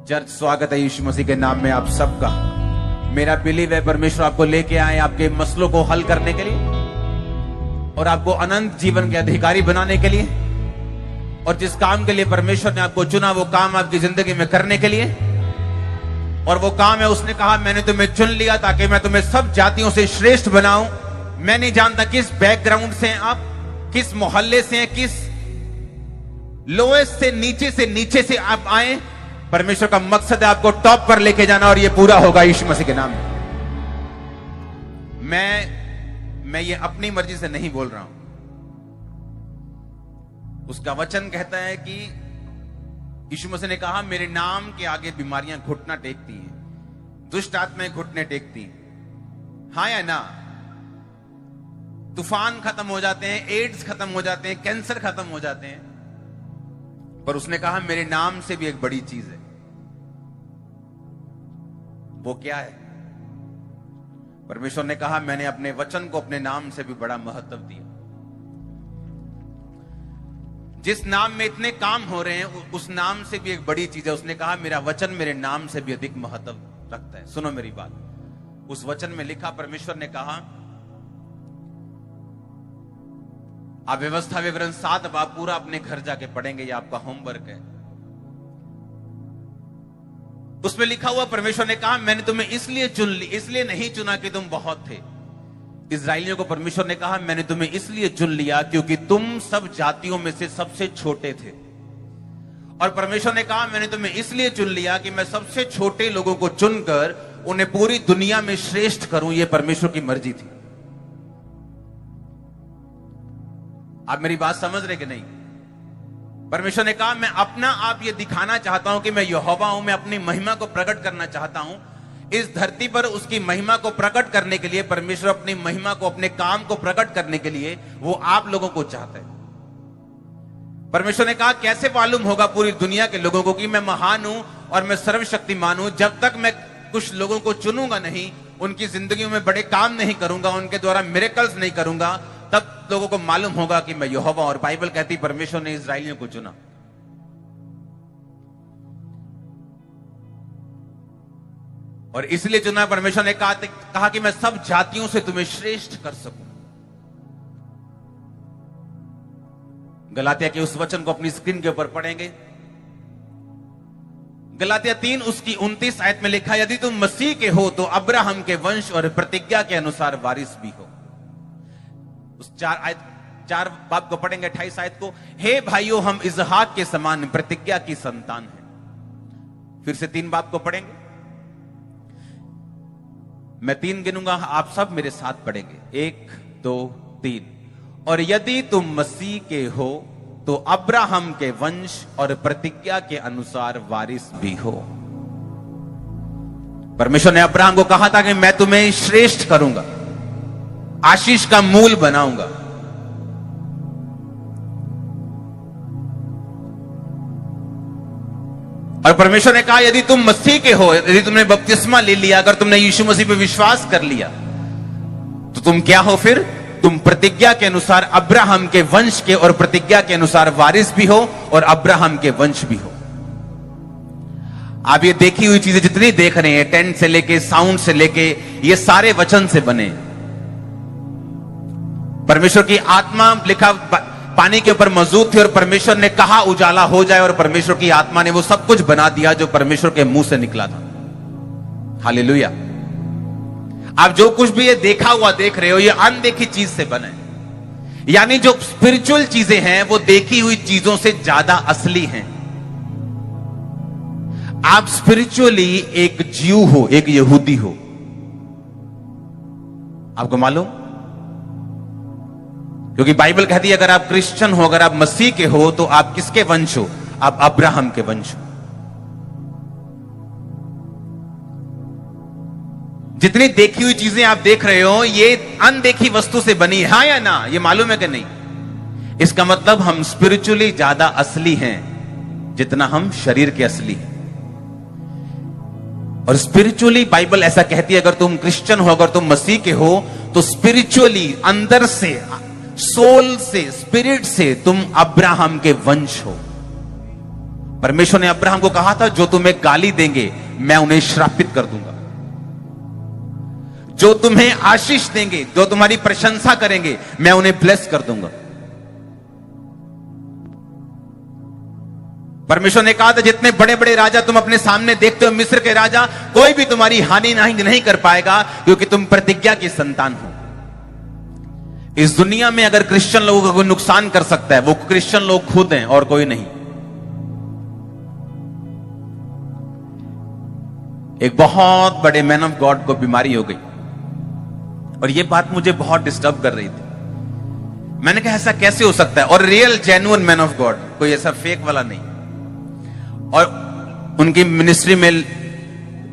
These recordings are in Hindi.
चर्च, स्वागत है यीशु मसीह के नाम में आप सबका। मेरा बिलीव है परमेश्वर आपको लेके आए आपके मसलों को हल करने के लिए और आपको अनंत जीवन के अधिकारी बनाने के लिए, और जिस काम के लिए परमेश्वर ने आपको चुना वो काम आपकी जिंदगी में करने के लिए। और वो काम है, उसने कहा मैंने तुम्हें चुन लिया ताकि मैं तुम्हें सब जातियों से श्रेष्ठ बनाऊं। मैं नहीं जानता किस बैकग्राउंड से हैं आप, किस मोहल्ले से हैं, किस लोएस्ट से नीचे से आप आए। परमेश्वर का मकसद है आपको टॉप पर लेके जाना और ये पूरा होगा यीशु मसीह के नाम में। मैं ये अपनी मर्जी से नहीं बोल रहा हूं। उसका वचन कहता है कि यीशु मसीह ने कहा मेरे नाम के आगे बीमारियां घुटना टेकती हैं, दुष्ट आत्माएं घुटने टेकती हैं। हाँ या ना? तूफान खत्म हो जाते हैं, एड्स खत्म हो जाते हैं, कैंसर खत्म हो जाते हैं, पर उसने कहा मेरे नाम से भी एक बड़ी चीज है। वो क्या है? परमेश्वर ने कहा मैंने अपने वचन को अपने नाम से भी बड़ा महत्व दिया। जिस नाम में इतने काम हो रहे हैं उस नाम से भी एक बड़ी चीज है। उसने कहा मेरा वचन मेरे नाम से भी अधिक महत्व रखता है। सुनो मेरी बात। उस वचन में लिखा, परमेश्वर ने कहा आप व्यवस्था विवरण 7 अब आप पूरा अपने घर जाके पढ़ेंगे, ये आपका होमवर्क है। उसमें लिखा हुआ, परमेश्वर ने कहा मैंने तुम्हें इसलिए नहीं चुना कि तुम बहुत थे। इस्राएलियों को परमेश्वर ने कहा मैंने तुम्हें इसलिए चुन लिया क्योंकि तुम सब जातियों में से सबसे छोटे थे। और परमेश्वर ने कहा मैंने तुम्हें इसलिए चुन लिया कि मैं सबसे छोटे लोगों को चुनकर उन्हें पूरी दुनिया में श्रेष्ठ करूं। यह परमेश्वर की मर्जी थी। आप मेरी बात समझ रहे कि नहीं? परमेश्वर ने कहा मैं अपना आप ये दिखाना चाहता हूं कि मैं यहोवा हूं, मैं अपनी महिमा को प्रकट करना चाहता हूं इस धरती पर। उसकी महिमा को प्रकट करने के लिए परमेश्वर अपनी महिमा को, अपने काम को प्रकट करने के लिए वो आप लोगों को चाहता है। परमेश्वर ने कहा कैसे मालूम होगा पूरी दुनिया के लोगों को कि मैं महान हूं और मैं सर्वशक्तिमान हूं? जब तक मैं कुछ लोगों को चुनूंगा नहीं, उनकी जिंदगियों में बड़े काम नहीं करूंगा, उनके द्वारा मिरेकल्स नहीं करूंगा, तब लोगों को मालूम होगा कि मैं यहोवा। और बाइबल कहती परमेश्वर ने इस्राएलियों को चुना। और इसलिए चुना परमेश्वर ने कहा कि मैं सब जातियों से तुम्हें श्रेष्ठ कर सकूं। गलातिया के उस वचन को अपनी स्क्रीन के ऊपर पढ़ेंगे। गलातिया 3 उसकी 29 आयत में लिखा, यदि तुम मसीह के हो तो अब्राहम के वंश और प्रतिज्ञा के अनुसार वारिस भी हो। उस 4 बाब को पढ़ेंगे, 28 आयत को। हे भाइयों हम इसहाक के समान प्रतिज्ञा की संतान हैं। फिर से 3 बाब को पढ़ेंगे। मैं 3 गिनूंगा, आप सब मेरे साथ पढ़ेंगे। 1 2 3। और यदि तुम मसीह के हो तो अब्राहम के वंश और प्रतिज्ञा के अनुसार वारिस भी हो। परमेश्वर ने अब्राहम को कहा था कि मैं तुम्हें श्रेष्ठ करूंगा, आशीष का मूल बनाऊंगा। और परमेश्वर ने कहा यदि तुम मसीह के हो, यदि तुमने बपतिस्मा ले लिया, अगर तुमने यीशु मसीह पे विश्वास कर लिया, तो तुम क्या हो? फिर तुम प्रतिज्ञा के अनुसार अब्राहम के वंश के और प्रतिज्ञा के अनुसार वारिस भी हो और अब्राहम के वंश भी हो। आप ये देखी हुई चीजें जितनी देख रहे हैं, टेंट से लेके, साउंड से लेके, ये सारे वचन से बने। परमेश्वर की आत्मा, लिखा पानी के ऊपर मौजूद थी और परमेश्वर ने कहा उजाला हो जाए, और परमेश्वर की आत्मा ने वो सब कुछ बना दिया जो परमेश्वर के मुंह से निकला था। हालेलुया। आप जो कुछ भी ये देखा हुआ देख रहे हो, ये अनदेखी चीज से बना है। यानी जो स्पिरिचुअल चीजें हैं वो देखी हुई चीजों से ज्यादा असली हैं। आप स्पिरिचुअली एक ज्यू हो, एक यहूदी हो। आपको मालूम? क्योंकि बाइबल कहती है अगर आप क्रिश्चियन हो, अगर आप मसीह के हो, तो आप किसके वंश हो? आप अब्राहम के वंश हो। जितनी देखी हुई चीजें आप देख रहे हो ये अनदेखी वस्तु से बनी है। हाँ या ना? ये मालूम है कि नहीं? इसका मतलब हम स्पिरिचुअली ज्यादा असली हैं जितना हम शरीर के असली हैं। और स्पिरिचुअली बाइबल ऐसा कहती है अगर तुम क्रिश्चियन हो, अगर तुम मसीह के हो, तो स्पिरिचुअली अंदर से, सोल से, स्पिरिट से तुम अब्राहम के वंश हो। परमेश्वर ने अब्राहम को कहा था, जो तुम्हें गाली देंगे मैं उन्हें श्रापित कर दूंगा, जो तुम्हें आशीष देंगे, जो तुम्हारी प्रशंसा करेंगे, मैं उन्हें ब्लेस कर दूंगा। परमेश्वर ने कहा था, जितने बड़े बड़े राजा तुम अपने सामने देखते हो, मिस्र के राजा, कोई भी तुम्हारी हानि नहीं कर पाएगा, क्योंकि तुम प्रतिज्ञा की संतान हो। इस दुनिया में अगर क्रिश्चियन लोगों का कोई नुकसान कर सकता है, वो क्रिश्चियन लोग खुद हैं और कोई नहीं। एक बहुत बड़े मैन ऑफ गॉड को बीमारी हो गई, और ये बात मुझे बहुत डिस्टर्ब कर रही थी। मैंने कहा ऐसा कैसे हो सकता है, और real genuine man of God, कोई ऐसा फेक वाला नहीं। और उनकी मिनिस्ट्री में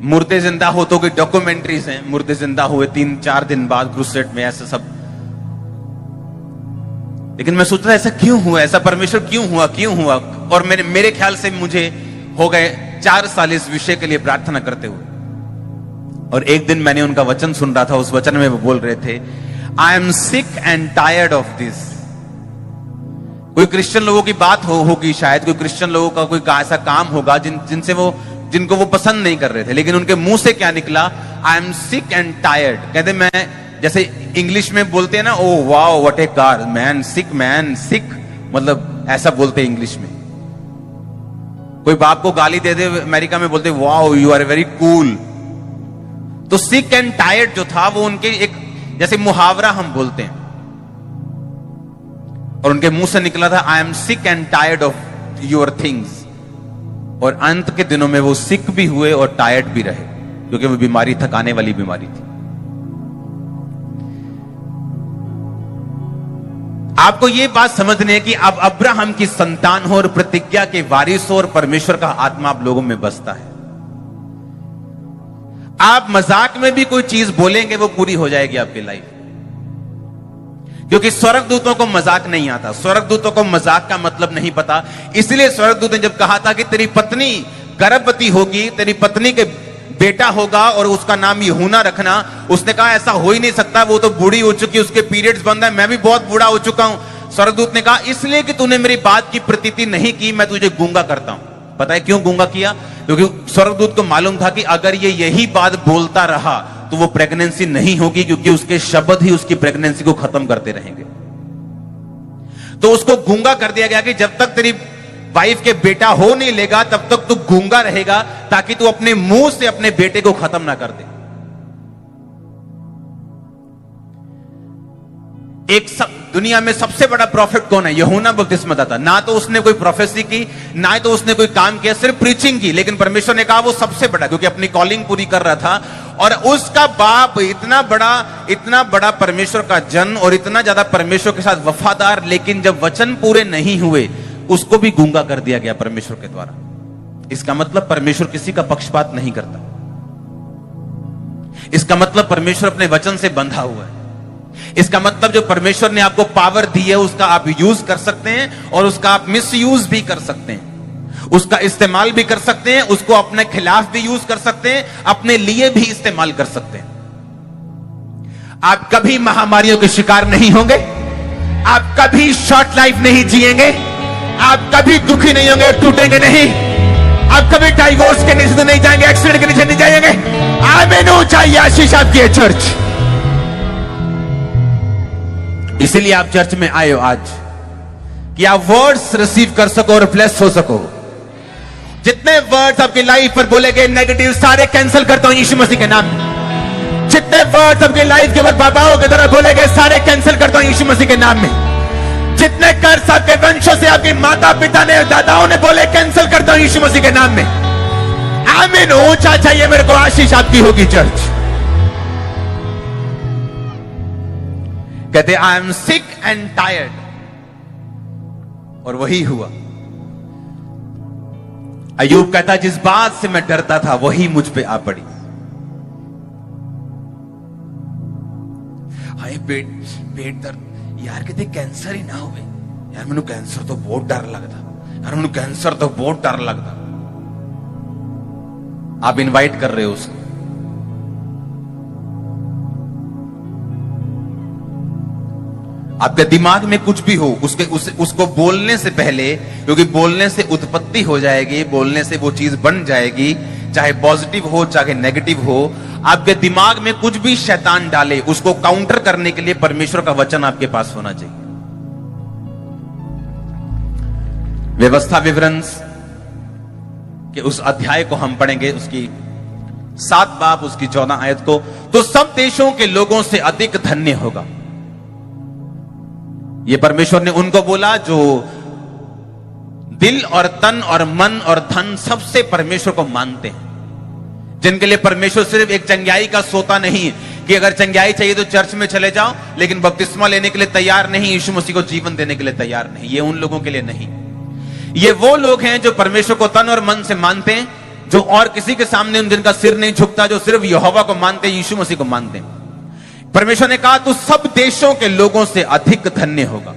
मुर्दे जिंदा होतों की डॉक्यूमेंट्रीज हैं, मुर्दे जिंदा हुए 3-4 दिन बाद क्रूसेड में, ऐसा सब। लेकिन मैं सोच रहा ऐसा क्यों हुआ, ऐसा परमेश्वर क्यों हुआ। और मेरे ख्याल से मुझे हो गए 4 साल इस विषय के लिए प्रार्थना करते हुए। और एक दिन मैंने उनका वचन सुन रहा था, उस वचन में वो बोल रहे थे, आई am sick and tired of this. कोई क्रिश्चियन लोगों की बात होगी शायद, कोई क्रिश्चियन लोगों का कोई ऐसा काम होगा जिनको वो पसंद नहीं कर रहे थे, लेकिन उनके मुंह से क्या निकला, I am sick and tired. कहते मैं, जैसे इंग्लिश में बोलते हैं ना, oh wow what a car, man sick, मतलब ऐसा बोलते हैं इंग्लिश में। कोई बाप को गाली दे दे अमेरिका में बोलते wow you are very cool. तो सिक एंड टायर्ड जो था वो उनके एक जैसे मुहावरा हम बोलते हैं, और उनके मुंह से निकला था, आई am sick and tired of your things. और अंत के दिनों में वो सिक भी हुए और टायर्ड भी रहे, क्योंकि वो बीमारी थकाने वाली बीमारी थी। आपको यह बात समझनी है कि अब अब्राहम की संतान हो और प्रतिज्ञा के वारिस हो, और परमेश्वर का आत्मा आप लोगों में बसता है। आप मजाक में भी कोई चीज बोलेंगे वो पूरी हो जाएगी आपकी लाइफ, क्योंकि स्वर्गदूतों को मजाक नहीं आता, स्वर्गदूतों को मजाक का मतलब नहीं पता। इसलिए स्वर्गदूत ने जब कहा था कि तेरी पत्नी गर्भवती होगी, तेरी पत्नी के बेटा होगा और उसका नाम यूहन्ना रखना, उसने कहा ऐसा हो ही नहीं सकता, वो तो बूढ़ी हो चुकी, उसके पीरियड्स बंद है, मैं भी बहुत बूढ़ा हो चुका हूं। स्वर्गदूत ने कहा इसलिए कि तूने मेरी बात की प्रतीति नहीं की, मैं तुझे गूंगा करता हूं। पता है क्यों गूंगा किया? क्योंकि स्वर्गदूत को मालूम था कि अगर ये यही बात बोलता रहा तो वो प्रेगनेंसी नहीं होगी, क्योंकि उसके शब्द ही उसकी प्रेगनेंसी को खत्म करते रहेंगे। तो उसको गूंगा कर दिया गया कि जब तक तेरी वाइफ के बेटा हो नहीं लेगा तब तक तू गूंगा रहेगा, ताकि तू अपने मुंह से अपने बेटे को खत्म ना कर दे। दुनिया में सबसे बड़ा प्रॉफिट कौन है? यूहन्ना बपतिस्मादाता। ना तो उसने कोई प्रोफेसी की, ना तो उसने कोई काम किया, सिर्फ प्रीचिंग की, लेकिन परमेश्वर ने कहा वो सबसे बड़ा, क्योंकि अपनी कॉलिंग पूरी कर रहा था। और उसका बाप इतना बड़ा परमेश्वर का जन और इतना ज्यादा परमेश्वर के साथ वफादार, लेकिन जब वचन पूरे नहीं हुए उसको भी गूंगा कर दिया गया परमेश्वर के द्वारा। इसका मतलब परमेश्वर किसी का पक्षपात नहीं करता। इसका मतलब परमेश्वर अपने वचन से बंधा हुआ है। इसका मतलब जो परमेश्वर ने आपको पावर दी है उसका आप यूज कर सकते हैं, और उसका आप मिस यूज भी कर सकते हैं, उसका इस्तेमाल भी कर सकते हैं, उसको अपने खिलाफ भी यूज कर सकते हैं, अपने लिए भी इस्तेमाल कर सकते हैं। आप कभी महामारियों के शिकार नहीं होंगे, आप कभी शॉर्ट लाइफ नहीं जिएंगे, आप कभी दुखी नहीं होंगे, टूटेंगे नहीं, आप कभी डाइवोर्स के नीचे नहीं जाएंगे, एक्सीडेंट के नीचे नहीं जाएंगे। आमीन। चाहिए आशीष आपकी है चर्च। इसीलिए आप चर्च में आए हो आज, कि आप वर्ड्स रिसीव कर सको और ब्लेस हो सको। जितने वर्ड्स आपकी लाइफ पर बोले गए नेगेटिव, सारे कैंसिल करता हूं यीशु मसीह के नाम में। जितने वर्ड्स आपकी लाइफ के बाद बाबाओं की तरह बोले गए, सारे कैंसिल करता हूं यीशु मसीह के नाम में। जितने कर्ज आपके वंशों से आपके माता पिता ने, दादाओं ने बोले, कैंसिल करता हूं यीशु मसीह के नाम में। आमीन। ऊंचा चाहिए मेरे को, आशीष आपकी होगी चर्च। कहते आई एम सिक एंड टायर्ड, और वही हुआ। अय्यूब कहता जिस बात से मैं डरता था वही मुझ पे आ पड़ी। हाय पेट दर्द, यार कहते कैंसर ही ना होवे यार, मैनू कैंसर तो बहुत डर लगता यार, मैनू कैंसर तो बहुत डर लगता। आप इनवाइट कर रहे हो उसको। आपके दिमाग में कुछ भी हो उसको बोलने से पहले, क्योंकि बोलने से उत्पत्ति हो जाएगी, बोलने से वो चीज बन जाएगी, चाहे पॉजिटिव हो चाहे नेगेटिव हो। आपके दिमाग में कुछ भी शैतान डाले, उसको काउंटर करने के लिए परमेश्वर का वचन आपके पास होना चाहिए। व्यवस्था विवरण के उस अध्याय को हम पढ़ेंगे, उसकी 7 बाब उसकी 14 आयत को। तो सब देशों के लोगों से अधिक धन्य होगा। ये परमेश्वर ने उनको बोला जो दिल और तन और मन और धन सबसे परमेश्वर को मानते हैं, जिनके लिए परमेश्वर सिर्फ एक चंगाई का सोता नहीं है कि अगर चंगाई चाहिए तो चर्च में चले जाओ, लेकिन बपतिस्मा लेने के लिए तैयार नहीं, यीशु मसीह को जीवन देने के लिए तैयार नहीं। ये उन लोगों के लिए नहीं, ये वो लोग हैं जो परमेश्वर को तन और मन से मानते हैं, जो और किसी के सामने जिनका सिर नहीं झुकता, जो सिर्फ यहोवा को मानते हैं, यीशु मसीह को मानते हैं। परमेश्वर ने कहा तू सब देशों के लोगों से अधिक धन्य होगा।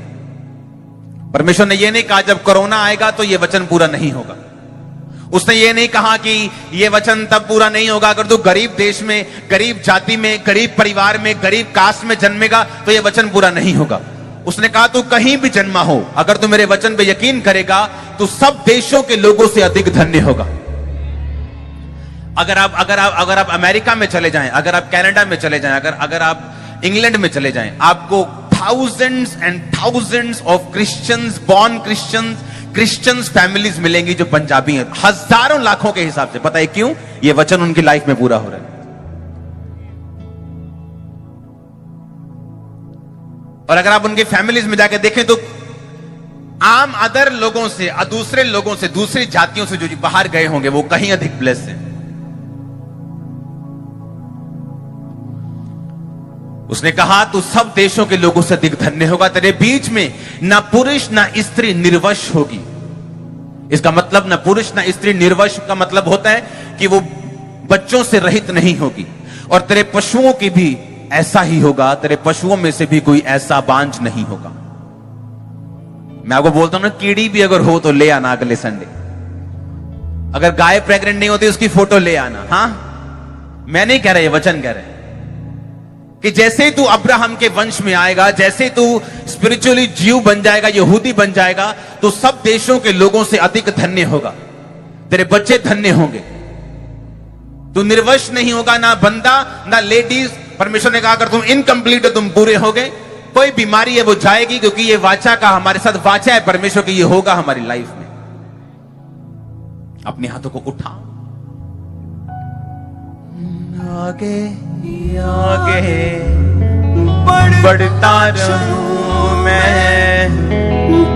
परमेश्वर ने यह नहीं कहा जब कोरोना आएगा तो यह वचन पूरा नहीं होगा। उसने ये नहीं कहा कि यह वचन तब पूरा नहीं होगा अगर तू गरीब देश में, गरीब जाति में, गरीब परिवार में, गरीब कास्ट में जन्मेगा तो यह वचन पूरा नहीं होगा। उसने कहा तू कहीं भी जन्मा हो, अगर तू मेरे वचन पे यकीन करेगा तो सब देशों के लोगों से अधिक धन्य होगा। अगर आप अमेरिका में चले जाएं, अगर आप कनाडा में चले जाएं, अगर आप इंग्लैंड में चले जाएं, आपको thousands and thousands of Christians, born Christians families मिलेंगी जो पंजाबी हैं, हजारों लाखों के हिसाब से। पता है क्यों? ये वचन उनकी लाइफ में पूरा हो रहा है। और अगर आप उनकी फैमिलीज में जाकर देखें तो आम अदर लोगों से, दूसरे लोगों से, दूसरी जातियों से जो बाहर गए होंगे वो कहीं अधिक ब्लेस हैं। उसने कहा तू सब देशों के लोगों से अधिक धन्य होगा, तेरे बीच में ना पुरुष ना स्त्री निर्वश होगी। इसका मतलब ना पुरुष ना स्त्री निर्वश का मतलब होता है कि वो बच्चों से रहित नहीं होगी। और तेरे पशुओं की भी ऐसा ही होगा, तेरे पशुओं में से भी कोई ऐसा बांझ नहीं होगा। मैं आपको बोलता हूं ना, कीड़ी भी अगर हो तो ले आना अगले संडे। अगर गाय प्रेग्नेंट नहीं होती उसकी फोटो ले आना। हां, मैं नहीं कह रहा, ये वचन कह रहे कि जैसे ही तू अब्राहम के वंश में आएगा, जैसे तू स्पिरिचुअली जीव बन जाएगा, यहूदी बन जाएगा, तो सब देशों के लोगों से अधिक धन्य होगा। तेरे बच्चे धन्य होंगे, तू निर्वश नहीं होगा, ना बंदा ना लेडीज। परमेश्वर ने कहा अगर तुम इनकम्प्लीट हो, तुम पूरे हो गए, कोई बीमारी है वो जाएगी, क्योंकि ये वाचा का हमारे साथ वाचा है परमेश्वर की, ये होगा हमारी लाइफ में। अपने हाथों को उठा, आगे आगे बढ़ता रहूं मैं,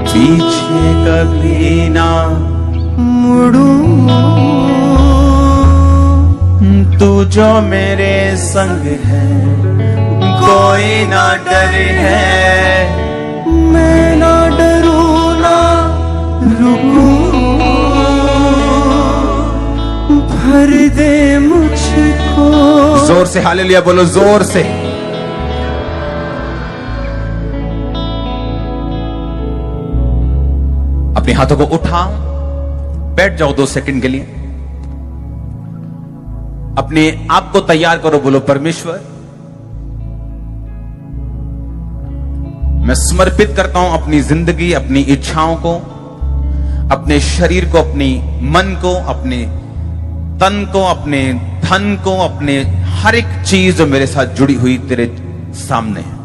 पीछे कभी ना मुड़ूं। तू जो मेरे संग है कोई ना डर है, मैं ना डरूं ना रुकूं। भर दे मुझको, जोर से हालेलुया बोलो, जोर से। अपने हाथों को उठाओ, बैठ जाओ 2 सेकंड के लिए, अपने आप को तैयार करो। बोलो परमेश्वर, मैं समर्पित करता हूं अपनी जिंदगी, अपनी इच्छाओं को, अपने शरीर को, अपनी मन को, अपने तन को, अपने धन को, अपने हर एक चीज जो मेरे साथ जुड़ी हुई तेरे सामने है।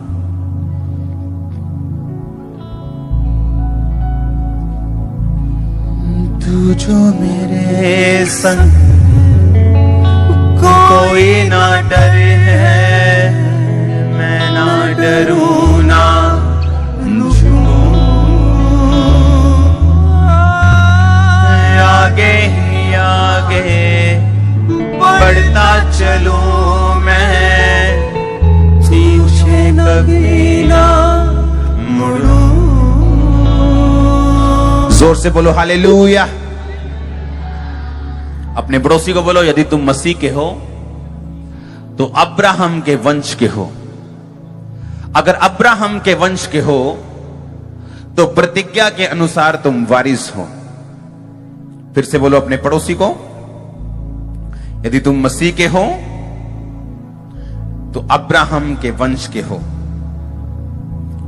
तू जो मेरे संग कोई ना डर है, मैं ना डरूं ना रुकूं। आगे ही आगे बढ़ता चलूं मैं, पीछे कभी ना मुड़ूं। जोर से बोलो हालेलुया। अपने पड़ोसी को बोलो यदि तुम मसीह के हो तो अब्राहम के वंश के हो। अगर अब्राहम के वंश के हो तो प्रतिज्ञा के अनुसार तुम वारिस हो। फिर से बोलो अपने पड़ोसी को, यदि तुम मसीह के हो तो अब्राहम के वंश के हो।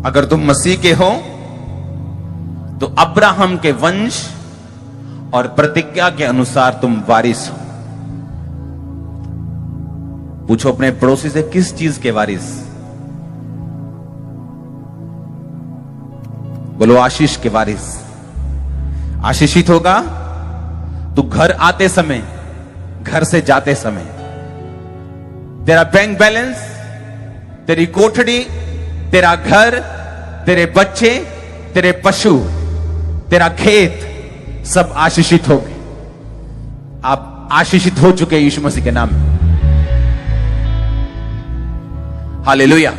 अगर तुम मसीह के हो तो अब्राहम के वंश और प्रतिज्ञा के अनुसार तुम वारिस हो। पूछो अपने पड़ोसी से, किस चीज के वारिस? बोलो आशीष के वारिस। आशीषित होगा तो घर आते समय, घर से जाते समय तेरा बैंक बैलेंस, तेरी कोठड़ी, तेरा घर, तेरे बच्चे, तेरे पशु, तेरा खेत सब आशीषित हो गए। आप आशीषित हो चुके यीशु मसीह के नाम में। हालेलुया।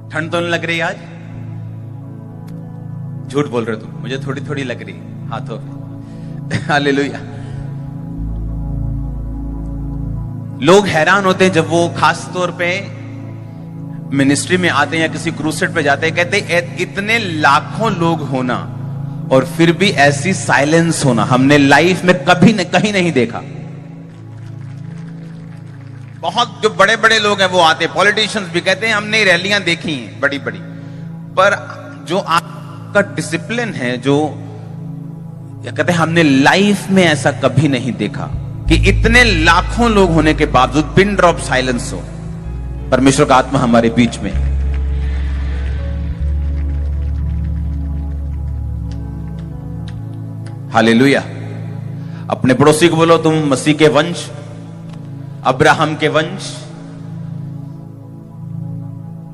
ठंड तो नहीं लग रही आज? झूठ बोल रहे हो तुम, मुझे थोड़ी थोड़ी लग रही हाथों पे। हालेलुया। लोग हैरान होते हैं जब वो खास तौर पे मिनिस्ट्री में आते हैं या किसी क्रूसेड पे जाते हैं, कहते हैं इतने लाखों लोग होना और फिर भी ऐसी साइलेंस होना हमने लाइफ में कभी कहीं नहीं देखा। बहुत जो बड़े बड़े लोग हैं वो आते हैं, पॉलिटिशियंस भी कहते हैं हमने रैलियां देखी हैं बड़ी बड़ी, पर जो आपका डिसिप्लिन है, जो कहते हैं हमने लाइफ में ऐसा कभी नहीं देखा कि इतने लाखों लोग होने के बावजूद पिन ड्रॉप साइलेंस हो। परमेश्वर का आत्मा हमारे बीच में। हालेलुया। अपने पड़ोसी को बोलो, तुम मसीह के वंश, अब्राहम के वंश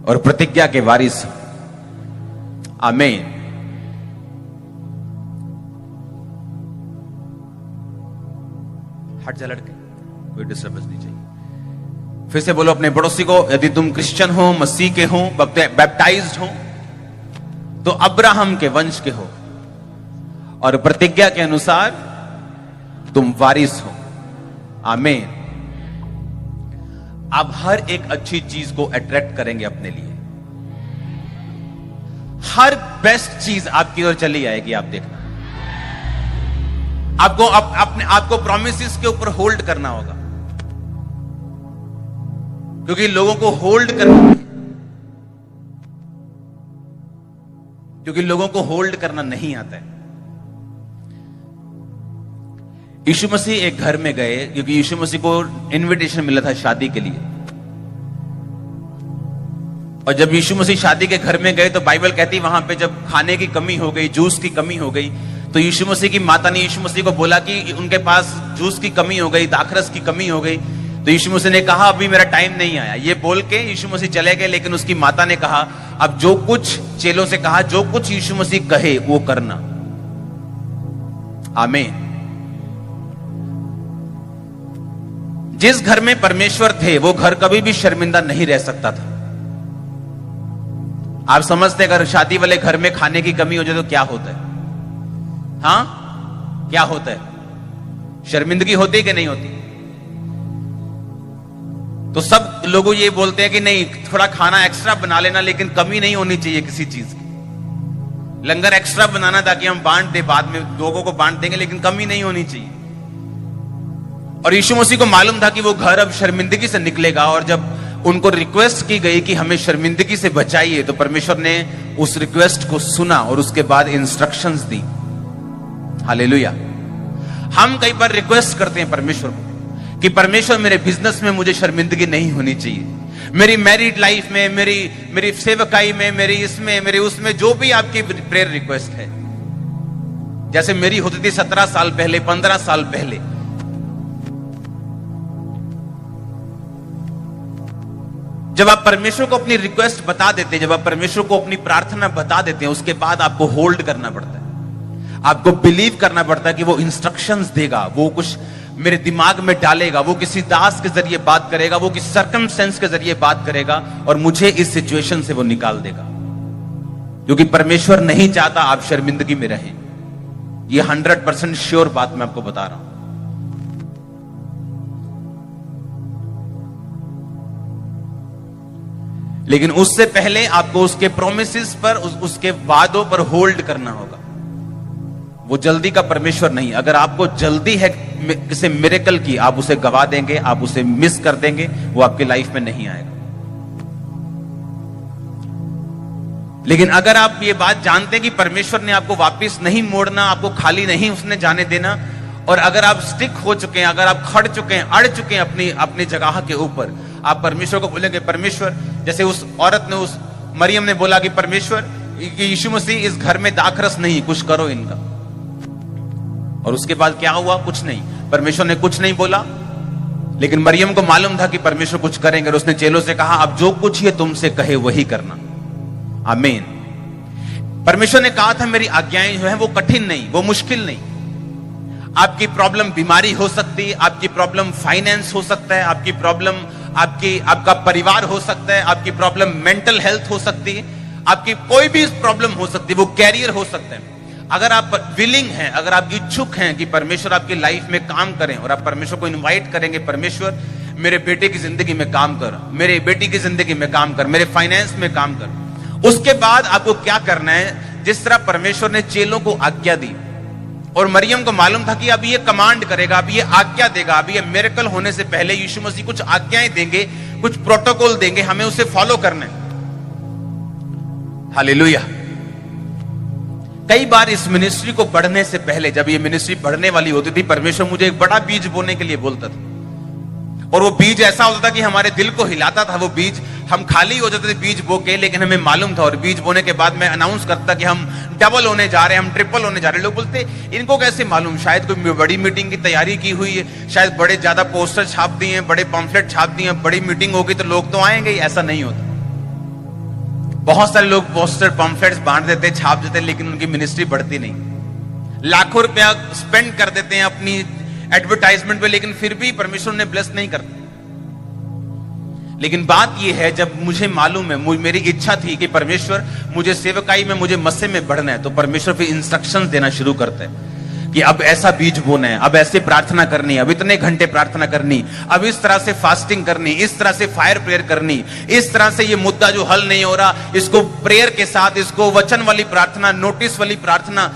और प्रतिज्ञा के वारिस। आमीन। हट जा लड़के, कोई डिस्टर्बेंस नहीं चाहिए। फिर से बोलो अपने पड़ोसी को, यदि तुम क्रिश्चियन हो, मसीह के हो, बैप्टाइज्ड हो, तो अब्राहम के वंश के हो और प्रतिज्ञा के अनुसार तुम वारिस हो। आमीन। आप हर एक अच्छी चीज को अट्रैक्ट करेंगे अपने लिए। हर बेस्ट चीज आपकी ओर चली आएगी, आप देखना। आपको अपने आपको प्रोमिसेस के ऊपर होल्ड करना होगा, क्योंकि लोगों को होल्ड करना, क्योंकि लोगों को होल्ड करना नहीं आता है। यीशु मसीह एक घर में गए, क्योंकि यीशु मसीह को इनविटेशन मिला था शादी के लिए, और जब यीशु मसीह शादी के घर में गए तो बाइबल कहती वहां पे जब खाने की कमी हो गई, जूस की कमी हो गई, तो यीशु मसीह की माता ने यीशु मसीह को बोला कि उनके पास जूस की कमी हो गई, दाखरस की कमी हो गई। तो यीशु मसीह ने कहा अभी मेरा टाइम नहीं आया। ये बोल के यीशु मसीह चले गए, लेकिन उसकी माता ने कहा, अब जो कुछ चेलों से कहा, जो कुछ यीशु मसीह कहे वो करना। आमीन। जिस घर में परमेश्वर थे वो घर कभी भी शर्मिंदा नहीं रह सकता था। आप समझते अगर शादी वाले घर में खाने की कमी हो जाए तो क्या होता है? हाँ, क्या होता है? शर्मिंदगी होती कि नहीं होती? तो सब लोग ये बोलते हैं कि नहीं, थोड़ा खाना एक्स्ट्रा बना लेना, लेकिन कमी नहीं होनी चाहिए किसी चीज की। लंगर एक्स्ट्रा बनाना ताकि हम बांट दे, बाद में लोगों को बांट देंगे, लेकिन कमी नहीं होनी चाहिए। और यीशु मसीह को मालूम था कि वो घर अब शर्मिंदगी से निकलेगा, और जब उनको रिक्वेस्ट की गई कि हमें शर्मिंदगी से बचाइए, तो परमेश्वर ने उस रिक्वेस्ट को सुना और उसके बाद इंस्ट्रक्शंस दी। हालेलुया। हम कई बार रिक्वेस्ट करते हैं परमेश्वर को कि परमेश्वर मेरे बिजनेस में मुझे शर्मिंदगी नहीं होनी चाहिए, मेरी मैरिड लाइफ में, मेरी सेवकाई में, मेरी इसमें, मेरे उसमें, जो भी आपकी प्रेयर रिक्वेस्ट है। जैसे मेरी होती थी 17 साल पहले, 15 साल पहले। जब आप परमेश्वर को अपनी रिक्वेस्ट बता देते हैं, जब आप परमेश्वर को अपनी प्रार्थना बता देते हैं, उसके बाद आपको होल्ड करना पड़ता है, आपको बिलीव करना पड़ता है कि वो इंस्ट्रक्शंस देगा, वो कुछ मेरे दिमाग में डालेगा, वो किसी दास के जरिए बात करेगा, वो किसी सर्कमस्टेंस के जरिए बात करेगा और मुझे इस सिचुएशन से वो निकाल देगा। क्योंकि परमेश्वर नहीं चाहता आप शर्मिंदगी में रहें। ये 100% श्योर बात मैं आपको बता रहा हूं। लेकिन उससे पहले आपको उसके प्रोमिसेस पर, उसके वादों पर होल्ड करना होगा। वो जल्दी का परमेश्वर नहीं। अगर आपको जल्दी है किसी मिरेकल की, आप उसे गवा देंगे, आप उसे मिस कर देंगे, वो आपकी लाइफ में नहीं आएगा। लेकिन अगर आप ये बात जानते हैं कि परमेश्वर ने आपको वापस नहीं मोड़ना, आपको खाली नहीं उसने जाने देना, और अगर आप स्टिक हो चुके हैं, अगर आप खड़ चुके हैं, अड़ चुके हैं अपनी अपनी जगह के ऊपर, आप परमेश्वर को बोलेंगे परमेश्वर, जैसे उस औरत ने, उस मरियम ने बोला कि परमेश्वर, यीशु मसीह इस घर में दाखरस नहीं, कुछ करो इनका। और उसके बाद क्या हुआ? कुछ नहीं, परमेश्वर ने कुछ नहीं बोला, लेकिन मरियम को मालूम था कि परमेश्वर कुछ करेंगे, और उसने चेलों से कहा अब जो कुछ ये तुमसे कहे वही करना। आमीन। परमेश्वर ने कहा था मेरी आज्ञाएं जो है वो कठिन नहीं, वो मुश्किल नहीं। आपकी प्रॉब्लम बीमारी हो सकती है, आपकी प्रॉब्लम फाइनेंस हो सकता है, आपकी प्रॉब्लम आपका परिवार हो सकता है, आपकी प्रॉब्लम मेंटल हेल्थ हो सकती है, आपकी कोई भी प्रॉब्लम हो सकती है, वो कैरियर हो सकता है। अगर आप विलिंग हैं, अगर आप इच्छुक हैं कि परमेश्वर आपकी लाइफ में काम करें, और आप परमेश्वर को इनवाइट करेंगे, परमेश्वर मेरे बेटे की जिंदगी में काम कर, मेरे बेटी की जिंदगी में काम कर, मेरे फाइनेंस में काम कर, उसके बाद आपको क्या करना है? जिस तरह परमेश्वर ने चेलों को आज्ञा दी, और मरियम को मालूम था कि अब ये कमांड करेगा, अब ये आज्ञा देगा, अब ये मिरेकल होने से पहले यीशु मसीह कुछ आज्ञाएं देंगे, कुछ प्रोटोकॉल देंगे, हमें उसे फॉलो करना है। हालेलुया। कई बार इस मिनिस्ट्री को बढ़ने से पहले, जब ये मिनिस्ट्री बढ़ने वाली होती थी, परमेश्वर मुझे एक बड़ा बीज बोने के लिए बोलता था, और वो बीज ऐसा होता था कि हमारे दिल को हिलाता था। वो बीज, हम खाली हो जाते थे बीज बो के, लेकिन हमें मालूम था, और बीज बोने के बाद मैं अनाउंस करता कि हम डबल होने जा रहे हैं, हम ट्रिपल होने जा रहे हैं। लोग बोलते इनको कैसे मालूम? शायद कोई बड़ी मीटिंग की तैयारी की हुई है, शायद बड़े ज्यादा पोस्टर छाप दिए हैं, बड़े पम्फलेट छाप दिए हैं, बड़ी मीटिंग होगी तो लोग तो आएंगे ही। ऐसा नहीं होता। बहुत सारे लोग पोस्टर पम्फलेट्स बांट देते, छाप देते, लेकिन उनकी मिनिस्ट्री बढ़ती नहीं। लाखों रुपया स्पेंड कर देते हैं अपनी एडवर्टाइजमेंट पे, लेकिन फिर भी परमेश्वर ने ब्लेस नहीं करता। लेकिन बात यह है, जब मुझे मालूम है, मेरी इच्छा थी कि परमेश्वर मुझे सेवकाई में, मुझे मस्से में बढ़ना है, तो परमेश्वर फिर इंस्ट्रक्शंस देना शुरू करता है कि अब ऐसा बीज बोना है, अब ऐसे प्रार्थना करनी, अब इतने घंटे प्रार्थना करनी, अब इस तरह से फास्टिंग करनी, इस तरह से फायर प्रेयर करनी, इस तरह से ये मुद्दा जो हल नहीं हो रहा, इसको प्रेयर के साथ, इसको वचन वाली प्रार्थना, नोटिस वाली प्रार्थना,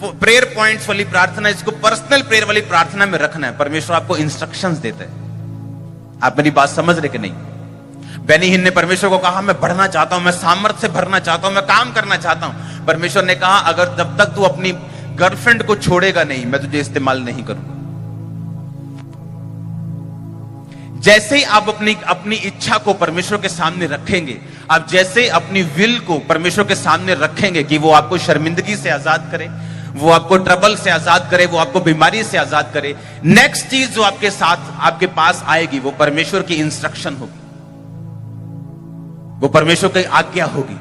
प्रेयर पॉइंट्स वाली प्रार्थना, इसको पर्सनल प्रेयर वाली प्रार्थना में रखना है। परमेश्वर आपको इंस्ट्रक्शंस देता है। आप मेरी बात समझ रहे कि नहीं? बेनी हिन ने परमेश्वर को कहा मैं बढ़ना चाहता हूं, मैं सामर्थ्य से भरना चाहता हूं, मैं काम करना चाहता हूं। परमेश्वर ने कहा अगर जब तक तू अपनी गर्लफ्रेंड को छोड़ेगा नहीं, मैं तुझे इस्तेमाल नहीं करूंगा। जैसे ही आप अपनी इच्छा को परमेश्वर के सामने रखेंगे, आप जैसे अपनी विल को परमेश्वर के सामने रखेंगे कि वो आपको शर्मिंदगी से आजाद करे, वो आपको ट्रबल से आजाद करे, वो आपको बीमारी से आजाद करे, नेक्स्ट चीज जो आपके साथ, आपके पास आएगी, वो परमेश्वर की इंस्ट्रक्शन होगी, वो परमेश्वर की आज्ञा होगी।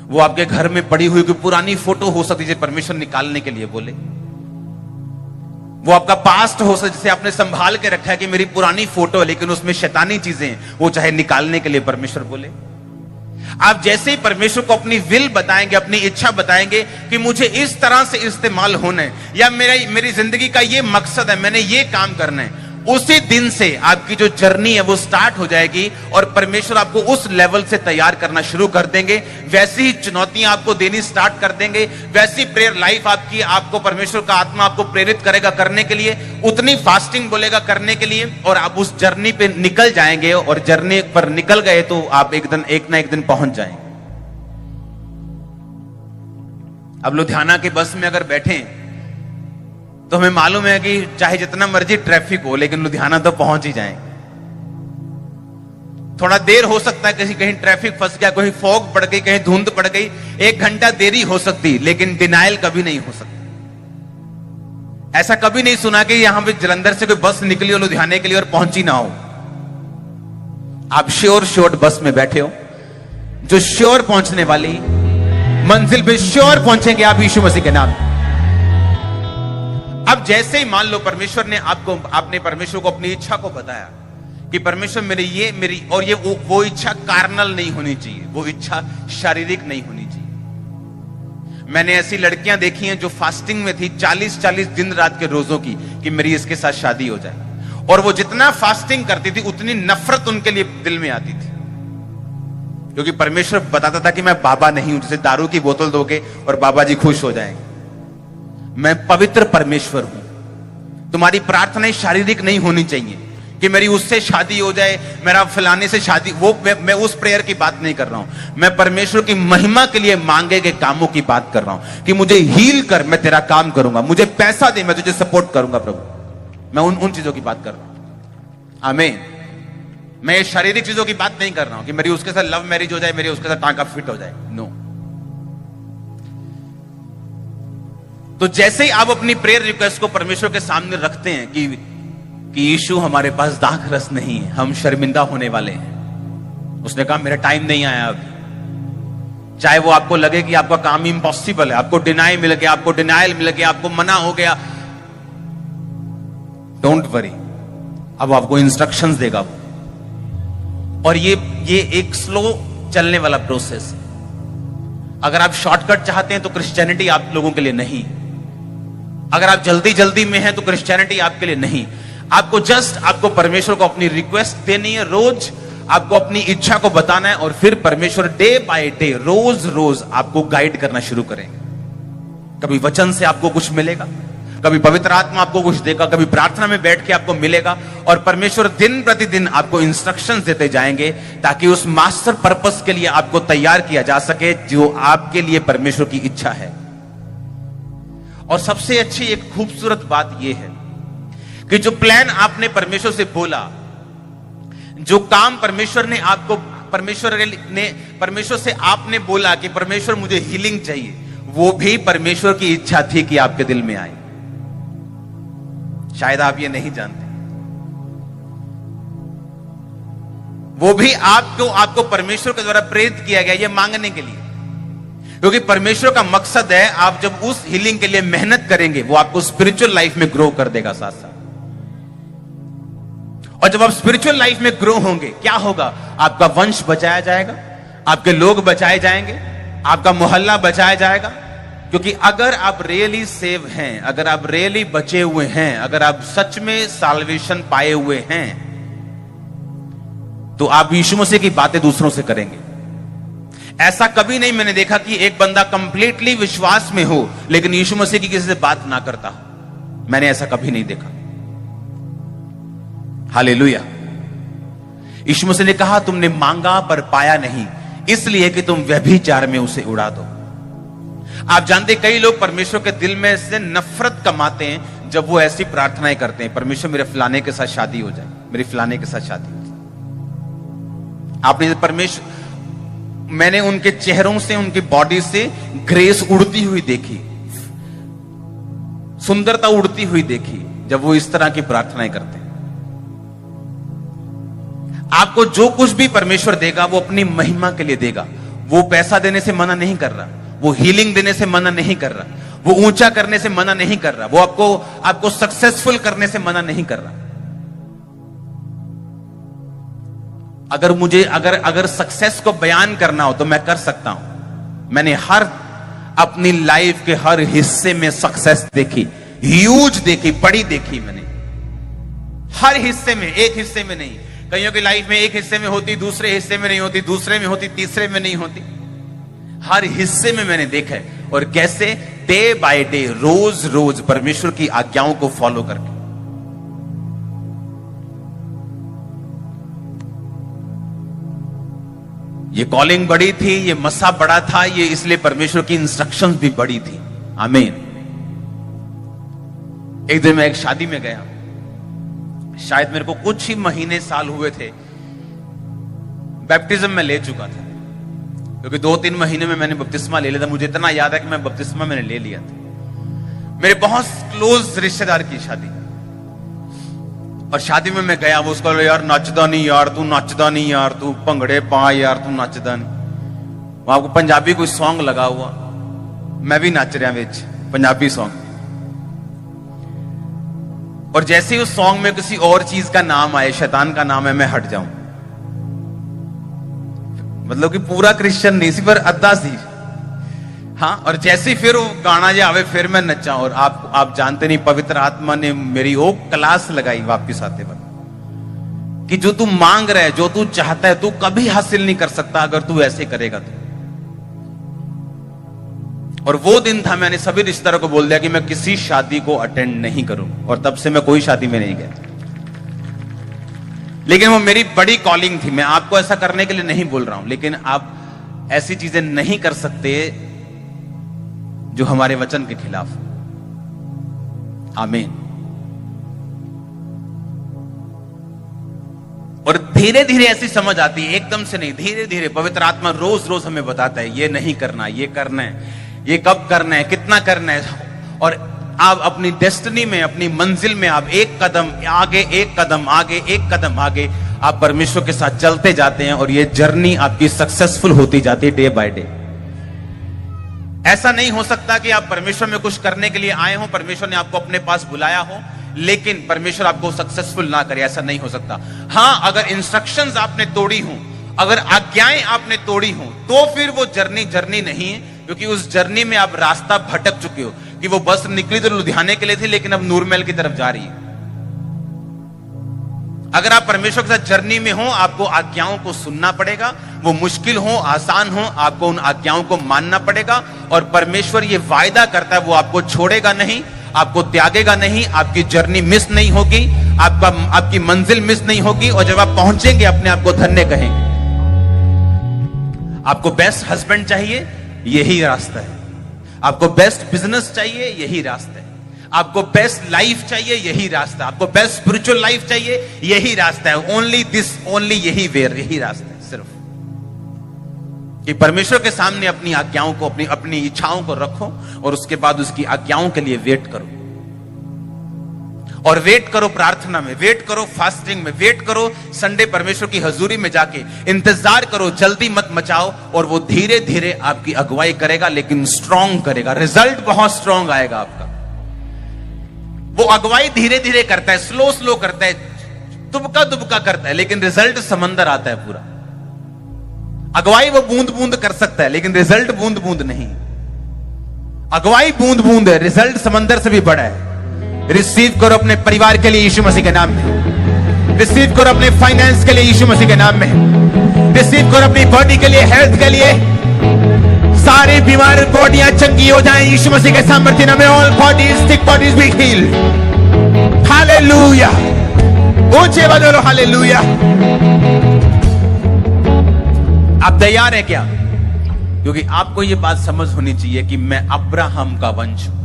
वो आपके घर में पड़ी हुई कोई पुरानी फोटो हो सकती है जिसे परमेश्वर निकालने के लिए बोले। वो आपका पास्ट हो सकता, जिसे आपने संभाल के रखा है कि मेरी पुरानी फोटो है, लेकिन उसमें शैतानी चीजें हैं, वो चाहे निकालने के लिए परमेश्वर बोले। आप जैसे ही परमेश्वर को अपनी विल बताएंगे, अपनी इच्छा बताएंगे कि मुझे इस तरह से इस्तेमाल होना है, या मेरी जिंदगी का ये मकसद है, मैंने ये काम करना है, उसी दिन से आपकी जो जर्नी है वो स्टार्ट हो जाएगी, और परमेश्वर आपको उस लेवल से तैयार करना शुरू कर देंगे। वैसी ही चुनौतियां आपको देनी स्टार्ट कर देंगे, वैसी प्रेयर लाइफ आपकी, आपको परमेश्वर का आत्मा आपको प्रेरित करेगा करने के लिए, उतनी फास्टिंग बोलेगा करने के लिए, और आप उस जर्नी पे निकल जाएंगे। और जर्नी पर निकल गए तो आप एक ना एक दिन पहुंच जाएंगे। अब लुधियाना के बस में अगर बैठे तो हमें मालूम है कि चाहे जितना मर्जी ट्रैफिक हो, लेकिन लुधियाना तो पहुंच ही जाएंगे। थोड़ा देर हो सकता है, कहीं ट्रैफिक फंस गया, कहीं फॉग पड़ गई, कहीं धुंध पड़ गई, 1 घंटा देरी हो सकती, लेकिन डिनाइल कभी नहीं हो सकती। ऐसा कभी नहीं सुना कि यहां पे जलंधर से कोई बस निकली हो लुधियाने के लिए और पहुंची ना हो। आप श्योर बस में बैठे हो, जो श्योर पहुंचने वाली, मंजिल पे श्योर पहुंचेंगे आप यीशु मसीह के नाम। अब जैसे ही मान लो परमेश्वर ने आपने परमेश्वर को अपनी इच्छा को बताया कि परमेश्वर मेरी और ये वो इच्छा कार्नल नहीं होनी चाहिए, वो इच्छा शारीरिक नहीं होनी चाहिए। मैंने ऐसी लड़कियां देखी हैं जो फास्टिंग में थी 40-40 दिन रात के रोजों की, कि मेरी इसके साथ शादी हो जाए, और वो जितना फास्टिंग करती थी उतनी नफरत उनके लिए दिल में आती थी, क्योंकि परमेश्वर बताता था कि मैं बाबा नहीं हूं, जैसे दारू की बोतल दोगे और बाबा जी खुश हो जाएंगे। मैं पवित्र परमेश्वर हूं, तुम्हारी प्रार्थनाएं शारीरिक नहीं होनी चाहिए, कि मेरी उससे शादी हो जाए, मेरा फलाने से शादी, वो मैं उस प्रेयर की बात नहीं कर रहा हूं। मैं परमेश्वर की महिमा के लिए मांगे गए कामों की बात कर रहा हूं कि मुझे हील कर, मैं तेरा काम करूंगा, मुझे पैसा दे, मैं तुझे सपोर्ट करूंगा प्रभु। मैं उन चीजों की बात कर रहा हूं। आमीन। मैं ये शारीरिक चीजों की बात नहीं कर रहा हूं कि मेरी उसके साथ लव मैरिज हो जाए, मेरी उसके साथ टांका फिट हो जाए। नो। तो जैसे ही आप अपनी प्रेयर रिक्वेस्ट को परमेश्वर के सामने रखते हैं कि यीशु हमारे पास दाख रस नहीं है, हम शर्मिंदा होने वाले हैं, उसने कहा मेरा टाइम नहीं आया अभी। चाहे वो आपको लगे कि आपका काम इम्पॉसिबल है, आपको डिनाई मिल गया, आपको डिनायल मिल गया, आपको मना हो गया, डोंट वरी, अब आपको इंस्ट्रक्शंस देगा वो। और ये एक स्लो चलने वाला प्रोसेस है। अगर आप शॉर्टकट चाहते हैं तो क्रिश्चियनिटी आप लोगों के लिए नहीं। अगर आप जल्दी जल्दी में हैं तो क्रिश्चियनिटी आपके लिए नहीं। आपको परमेश्वर को अपनी रिक्वेस्ट देनी है, रोज आपको अपनी इच्छा को बताना है, और फिर परमेश्वर डे बाय डे, रोज रोज आपको गाइड करना शुरू करेंगे। कभी वचन से आपको कुछ मिलेगा, कभी पवित्र आत्मा आपको कुछ देगा, कभी प्रार्थना में बैठ के आपको मिलेगा, और परमेश्वर दिन प्रतिदिन आपको इंस्ट्रक्शंस देते जाएंगे ताकि उस मास्टर पर्पस के लिए आपको तैयार किया जा सके जो आपके लिए परमेश्वर की इच्छा है। और सबसे अच्छी एक खूबसूरत बात यह है कि जो प्लान आपने परमेश्वर से बोला, जो काम परमेश्वर से आपने बोला कि परमेश्वर मुझे हीलिंग चाहिए, वो भी परमेश्वर की इच्छा थी कि आपके दिल में आए। शायद आप ये नहीं जानते, वो भी आपको परमेश्वर के द्वारा प्रेरित किया गया ये मांगने के लिए, क्योंकि परमेश्वर का मकसद है आप जब उस हीलिंग के लिए मेहनत करेंगे, वो आपको स्पिरिचुअल लाइफ में ग्रो कर देगा साथ साथ। और जब आप स्पिरिचुअल लाइफ में ग्रो होंगे, क्या होगा? आपका वंश बचाया जाएगा, आपके लोग बचाए जाएंगे, आपका मोहल्ला बचाया जाएगा। क्योंकि अगर आप रियली सेव हैं, अगर आप रियली बचे हुए हैं, अगर आप सच में साल्वेशन पाए हुए हैं, तो आप यीशु मसीह की बातें दूसरों से करेंगे। ऐसा कभी नहीं मैंने देखा कि एक बंदा कंप्लीटली विश्वास में हो लेकिन यीशु मसीह की किसी से बात ना करता हो। मैंने ऐसा कभी नहीं देखा। हालेलुया। यीशु मसीह ने कहा तुमने मांगा पर पाया नहीं, इसलिए कि तुम व्यभिचार में उसे उड़ा दो। आप जानते कई लोग परमेश्वर के दिल में से नफरत कमाते हैं जब वो ऐसी प्रार्थनाएं करते हैं, परमेश्वर मेरे फलाने के साथ शादी हो जाए, मेरी फलाने के साथ शादी हो जाए। आपने परमेश्वर, मैंने उनके चेहरों से, उनकी बॉडी से ग्रेस उड़ती हुई देखी, सुंदरता उड़ती हुई देखी जब वो इस तरह की प्रार्थनाएं करते हैं। आपको जो कुछ भी परमेश्वर देगा वो अपनी महिमा के लिए देगा। वो पैसा देने से मना नहीं कर रहा, वो हीलिंग देने से मना नहीं कर रहा, वो ऊंचा करने से मना नहीं कर रहा, वो आपको सक्सेसफुल करने से मना नहीं कर रहा। अगर सक्सेस को बयान करना हो तो मैं कर सकता हूं। मैंने अपनी लाइफ के हर हिस्से में सक्सेस देखी, ह्यूज देखी, बड़ी देखी मैंने हर हिस्से में, एक हिस्से में नहीं। कईयों की लाइफ में एक हिस्से में होती, दूसरे हिस्से में नहीं होती, दूसरे में होती, तीसरे में नहीं होती। हर हिस्से में मैंने देखा है। और कैसे? डे बाय डे, रोज रोज परमेश्वर की आज्ञाओं को फॉलो करके। ये कॉलिंग बड़ी थी, ये मसा बड़ा था, ये इसलिए परमेश्वर की इंस्ट्रक्शंस भी बड़ी थी। आमीन। एक दिन मैं एक शादी में गया, शायद मेरे को कुछ ही महीने साल हुए थे, बैप्टिज्म में ले चुका था, क्योंकि 2-3 महीने में मैंने बपतिस्मा ले लिया था। मुझे इतना याद है कि मैं बपतिस्मा मैंने ले लिया था। मेरे बहुत क्लोज रिश्तेदार की शादी, और शादी में मैं गया, वो उसको यार नचदा नहीं यार, तू नचदा नहीं यार, तू भंगड़े पा यार, तू नचदा नहीं। वहां को पंजाबी कोई सॉन्ग लगा हुआ, मैं भी नच रहा विच पंजाबी सॉन्ग। और जैसे ही उस सॉन्ग में किसी और चीज का नाम आए, शैतान का नाम है, मैं हट जाऊं। मतलब कि पूरा क्रिश्चियन नहीं सी, पर अद्धा सी। हाँ, और जैसे फिर वो गाना जो आवे फिर मैं नचा। और आप जानते नहीं, पवित्र आत्मा ने मेरी वो क्लास लगाई वापिस आते वक्त कि जो तू मांग रहा है, जो तू चाहता है, तू कभी हासिल नहीं कर सकता अगर तू ऐसे करेगा तो। और वो दिन था, मैंने सभी रिश्तेदारों को बोल दिया कि मैं किसी शादी को अटेंड नहीं करूं, और तब से मैं कोई शादी में नहीं गया। लेकिन वो मेरी बड़ी कॉलिंग थी। मैं आपको ऐसा करने के लिए नहीं बोल रहा हूं, लेकिन आप ऐसी चीजें नहीं कर सकते जो हमारे वचन के खिलाफ। आमीन। और धीरे धीरे ऐसी समझ आती है, एकदम से नहीं, धीरे धीरे पवित्र आत्मा रोज रोज हमें बताता है, ये नहीं करना, ये करना है, ये कब करना है, कितना करना है। और आप अपनी डेस्टिनी में, अपनी मंजिल में आप एक कदम आगे, एक कदम आगे, एक कदम आगे आप परमेश्वर के साथ चलते जाते हैं और ये जर्नी आपकी सक्सेसफुल होती जाती है डे बाय डे। ऐसा नहीं हो सकता कि आप परमेश्वर में कुछ करने के लिए आए हो, परमेश्वर ने आपको अपने पास बुलाया हो, लेकिन परमेश्वर आपको सक्सेसफुल ना करे। ऐसा नहीं हो सकता। हां, अगर इंस्ट्रक्शंस आपने तोड़ी हो, अगर आज्ञाएं आपने तोड़ी हो, तो फिर वो जर्नी नहीं है, क्योंकि उस जर्नी में आप रास्ता भटक चुके हो। कि वो बस निकली तो लुधियाने के लिए थी, लेकिन अब नूरमहल की तरफ जा रही है। अगर आप परमेश्वर के साथ जर्नी में हो, आपको आज्ञाओं को सुनना पड़ेगा, वो मुश्किल हो, आसान हो, आपको उन आज्ञाओं को मानना पड़ेगा। और परमेश्वर ये वायदा करता है, वो आपको छोड़ेगा नहीं, आपको त्यागेगा नहीं, आपकी जर्नी मिस नहीं होगी, आपकी मंजिल मिस नहीं होगी। और जब आप पहुंचेंगे, अपने आप को धन्य कहेंगे। आपको बेस्ट हस्बैंड चाहिए, यही रास्ता है। आपको बेस्ट बिजनेस चाहिए, यही रास्ता है। आपको बेस्ट लाइफ चाहिए, यही रास्ता। आपको बेस्ट स्पिरिचुअल लाइफ चाहिए, यही रास्ता है। ओनली दिस, ओनली यही वेयर, यही रास्ता है सिर्फ। कि परमेश्वर के सामने अपनी आज्ञाओं को, अपनी इच्छाओं को रखो और उसके बाद उसकी आज्ञाओं के लिए वेट करो। और वेट करो प्रार्थना में, वेट करो फास्टिंग में, वेट करो संडे परमेश्वर की हजूरी में जाके। इंतजार करो, जल्दी मत मचाओ। और वो धीरे धीरे आपकी अगुवाई करेगा, लेकिन स्ट्रांग करेगा। रिजल्ट बहुत स्ट्रांग आएगा आपका। वो अगुवाई धीरे धीरे करता है, स्लो स्लो करता है, दुबका दुबका करता है, लेकिन रिजल्ट समंदर आता है पूरा। अगुवाई वो बूंद बूंद कर सकता है, लेकिन रिजल्ट बूंद बूंद नहीं। अगुवाई बूंद बूंद है, रिजल्ट समंदर से भी बड़ा है। रिसीव करो अपने परिवार के लिए यीशु मसीह के नाम में। रिसीव करो अपने फाइनेंस के लिए यीशु मसीह के नाम में। रिसीव करो अपनी बॉडी के लिए, हेल्थ के लिए। सारी बीमार बॉडियां चंगी हो जाएं यीशु मसीह के सामर्थ्य नाम में। All bodies, sick bodies be healed. Hallelujah. ऊंचे बजाओ हालेलुया। आप तैयार हैं क्या? क्योंकि आपको यह बात समझ होनी चाहिए कि मैं अब्राहम का वंश हूं।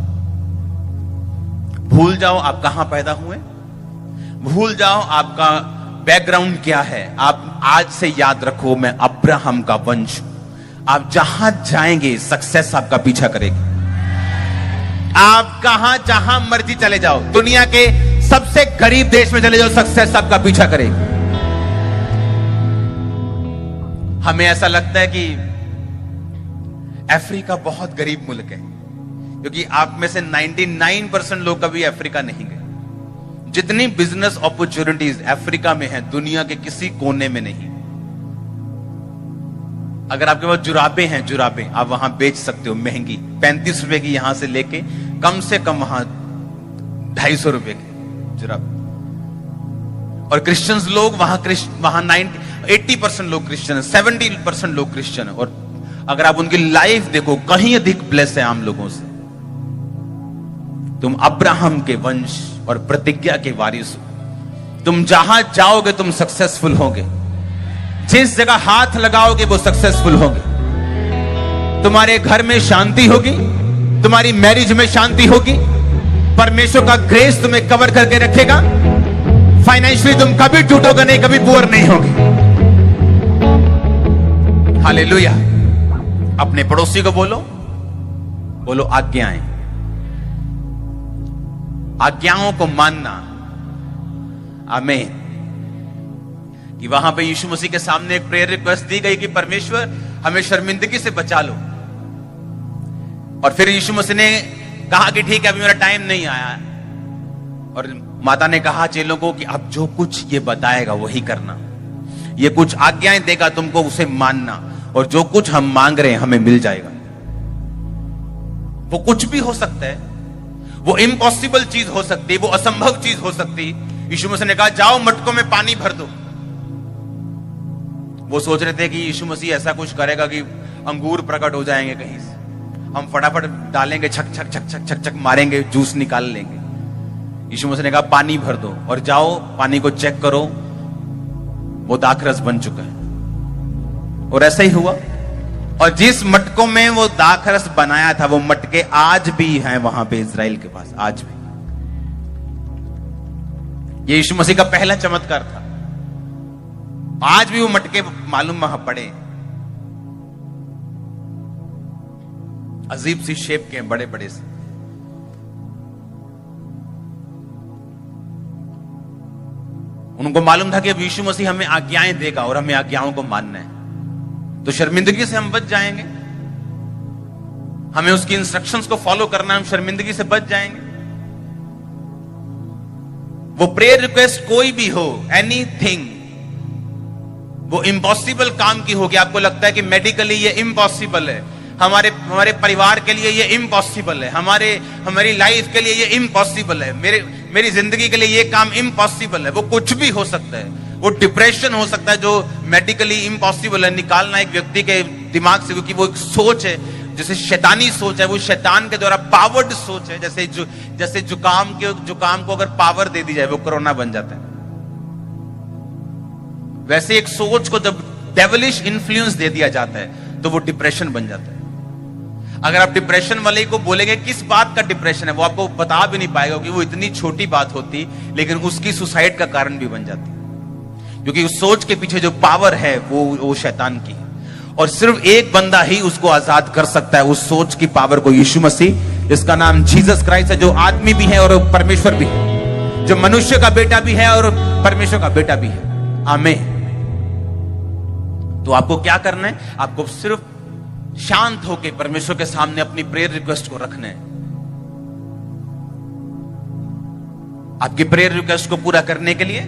भूल जाओ आप कहां पैदा हुए, भूल जाओ आपका बैकग्राउंड क्या है। आप आज से याद रखो, मैं अब्राहम का वंश हूं। आप जहां जाएंगे, सक्सेस आपका पीछा करेगी। आप जहां मर्जी चले जाओ, दुनिया के सबसे गरीब देश में चले जाओ, सक्सेस आपका पीछा करेगी। हमें ऐसा लगता है कि अफ्रीका बहुत गरीब मुल्क है, क्योंकि आप में से 99% लोग कभी अफ्रीका नहीं गए। जितनी बिजनेस अपॉर्चुनिटीज अफ्रीका में है, दुनिया के किसी कोने में नहीं। अगर आपके पास जुराबें हैं, जुराबें आप वहां बेच सकते हो महंगी, 35 रुपए की यहां से लेके कम से कम वहां 250 रुपए की जुराब। और क्रिश्चियंस लोग वहां 80% लोग क्रिश्चियन है, 70% लोग क्रिश्चियन है। और अगर आप उनकी लाइफ देखो, कहीं अधिक ब्लेस है आम लोगों से। तुम अब्राहम के वंश और प्रतिज्ञा के वारिस हो। तुम जहां जाओगे तुम सक्सेसफुल होगे। जिस जगह हाथ लगाओगे वो सक्सेसफुल होगे। तुम्हारे घर में शांति होगी, तुम्हारी मैरिज में शांति होगी। परमेश्वर का ग्रेस तुम्हें कवर करके रखेगा। फाइनेंशियली तुम कभी टूटोगे नहीं, कभी पुअर नहीं होगे। हालेलुया। अपने पड़ोसी को बोलो, बोलो आज्ञाएं। आज्ञाओं को मानना। आमीन। कि वहां पे यीशु मसीह के सामने एक प्रेयर रिक्वेस्ट दी गई कि परमेश्वर हमें शर्मिंदगी से बचा लो। और फिर यीशु मसीह ने कहा कि ठीक है, अभी मेरा टाइम नहीं आया। और माता ने कहा चेलों को कि अब जो कुछ ये बताएगा वही करना। ये कुछ आज्ञाएं देगा तुमको, उसे मानना। और जो कुछ हम मांग रहे हैं हमें मिल जाएगा। वो कुछ भी हो सकता है, वो इम्पॉसिबल चीज हो सकती है, वो असंभव चीज हो सकती है। यीशु मसीह ने कहा जाओ मटकों में पानी भर दो। वो सोच रहे थे कि यीशु मसीह ऐसा कुछ करेगा कि अंगूर प्रकट हो जाएंगे कहीं से, हम फटाफट डालेंगे, छक छक छक छक छक छक मारेंगे, जूस निकाल लेंगे। यीशु मसीह ने कहा पानी भर दो और जाओ, पानी को चेक करो, वो दाखरस बन चुका है। और ऐसा ही हुआ। और जिस मटकों में वो दाखरस बनाया था, वो मटके आज भी हैं वहां पे इजराइल के पास, आज भी। ये यीशु मसीह का पहला चमत्कार था। आज भी वो मटके मालूम वहां पड़े, अजीब सी शेप के, बड़े बड़े से। उनको मालूम था कि अब यीशु मसीह हमें आज्ञाएं देगा और हमें आज्ञाओं को मानना है, तो शर्मिंदगी से हम बच जाएंगे। हमें उसकी इंस्ट्रक्शंस को फॉलो करना है, हम शर्मिंदगी से बच जाएंगे। वो प्रेयर रिक्वेस्ट कोई भी हो, एनीथिंग, वो इम्पॉसिबल काम की हो, कि आपको लगता है कि मेडिकली ये इम्पॉसिबल है, हमारे परिवार के लिए ये इम्पॉसिबल है, हमारी लाइफ के लिए ये इम्पॉसिबल है, मेरी जिंदगी के लिए ये काम इम्पॉसिबल है। वो कुछ भी हो सकता है। वो डिप्रेशन हो सकता है जो मेडिकली इम्पॉसिबल है निकालना एक व्यक्ति के दिमाग से, क्योंकि वो एक सोच है, जैसे शैतानी सोच है, वो शैतान के द्वारा पावर्ड सोच है। जैसे जुकाम को अगर पावर दे दी जाए वो कोरोना बन जाता है, वैसे एक सोच को जब डेविलिश इन्फ्लुएंस दे दिया जाता है तो वो डिप्रेशन बन जाता है। अगर आप डिप्रेशन वाले को बोलेंगे किस बात का डिप्रेशन है, वो आपको बता भी नहीं पाएगा, कि वो इतनी छोटी बात होती लेकिन उसकी सुसाइड का कारण भी बन जाती, क्योंकि उस सोच के पीछे जो पावर है वो शैतान की है। और सिर्फ एक बंदा ही उसको आजाद कर सकता है, उस सोच की पावर को, यीशु मसीह, जिसका नाम जीसस क्राइस्ट है, जो आदमी भी है और परमेश्वर भी है, जो मनुष्य का बेटा भी है और परमेश्वर का बेटा भी है। आमीन। तो आपको क्या करना है? आपको सिर्फ शांत होकर परमेश्वर के सामने अपनी प्रेयर रिक्वेस्ट को रखना है। आपकी प्रेयर रिक्वेस्ट को पूरा करने के लिए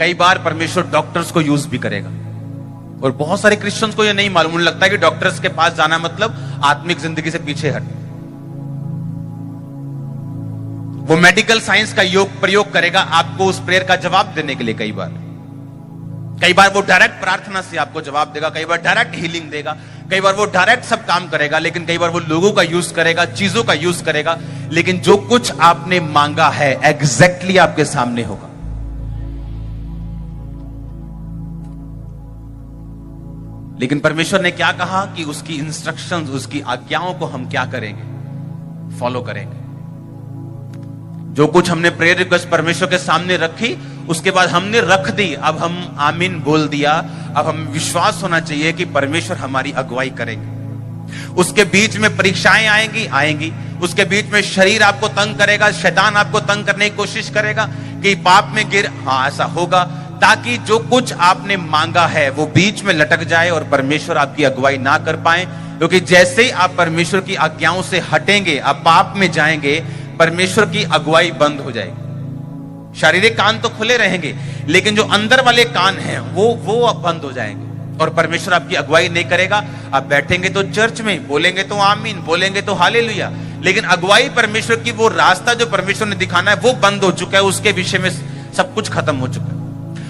कई बार परमेश्वर डॉक्टर्स को यूज भी करेगा। और बहुत सारे क्रिश्चियंस को यह नहीं मालूम, उन्हें लगता है कि डॉक्टर्स के पास जाना मतलब आत्मिक जिंदगी से पीछे हट। वो मेडिकल साइंस का प्रयोग करेगा आपको उस प्रेयर का जवाब देने के लिए। कई बार वो डायरेक्ट प्रार्थना से आपको जवाब देगा, कई बार डायरेक्ट हीलिंग देगा, कई बार वो डायरेक्ट सब काम करेगा, लेकिन कई बार वो लोगों का यूज करेगा, चीजों का यूज करेगा, लेकिन जो कुछ आपने मांगा है एग्जैक्टली आपके सामने होगा। लेकिन परमेश्वर ने क्या कहा कि उसकी इंस्ट्रक्शंस, उसकी आज्ञाओं को हम क्या करेंगे? फॉलो करेंगे। जो कुछ हमने प्रेयर रिक्वेस्ट परमेश्वर के सामने रखी, उसके बाद हमने रख दी, अब हम आमीन बोल दिया, अब हम विश्वास होना चाहिए कि परमेश्वर हमारी अगुवाई करेंगे। उसके बीच में परीक्षाएं आएंगी, उसके बीच में शरीर आपको तंग करेगा, शैतान आपको तंग करने की कोशिश करेगा कि पाप में गिर, हाँ ऐसा होगा, ताकि जो कुछ आपने मांगा है वो बीच में लटक जाए और परमेश्वर आपकी अगुवाई ना कर पाए। क्योंकि जैसे ही आप परमेश्वर की आज्ञाओं से हटेंगे, आप पाप में जाएंगे, परमेश्वर की अगुवाई बंद हो जाएगी। शारीरिक कान तो खुले रहेंगे, लेकिन जो अंदर वाले कान हैं वो अब बंद हो जाएंगे और परमेश्वर आपकी अगुवाई नहीं करेगा। आप बैठेंगे तो चर्च में, बोलेंगे तो आमीन, बोलेंगे तो हालेलुया, लेकिन अगुवाई परमेश्वर की, वो रास्ता जो परमेश्वर ने दिखाना है वो बंद हो चुका है, उसके विषय में सब कुछ खत्म हो चुका है।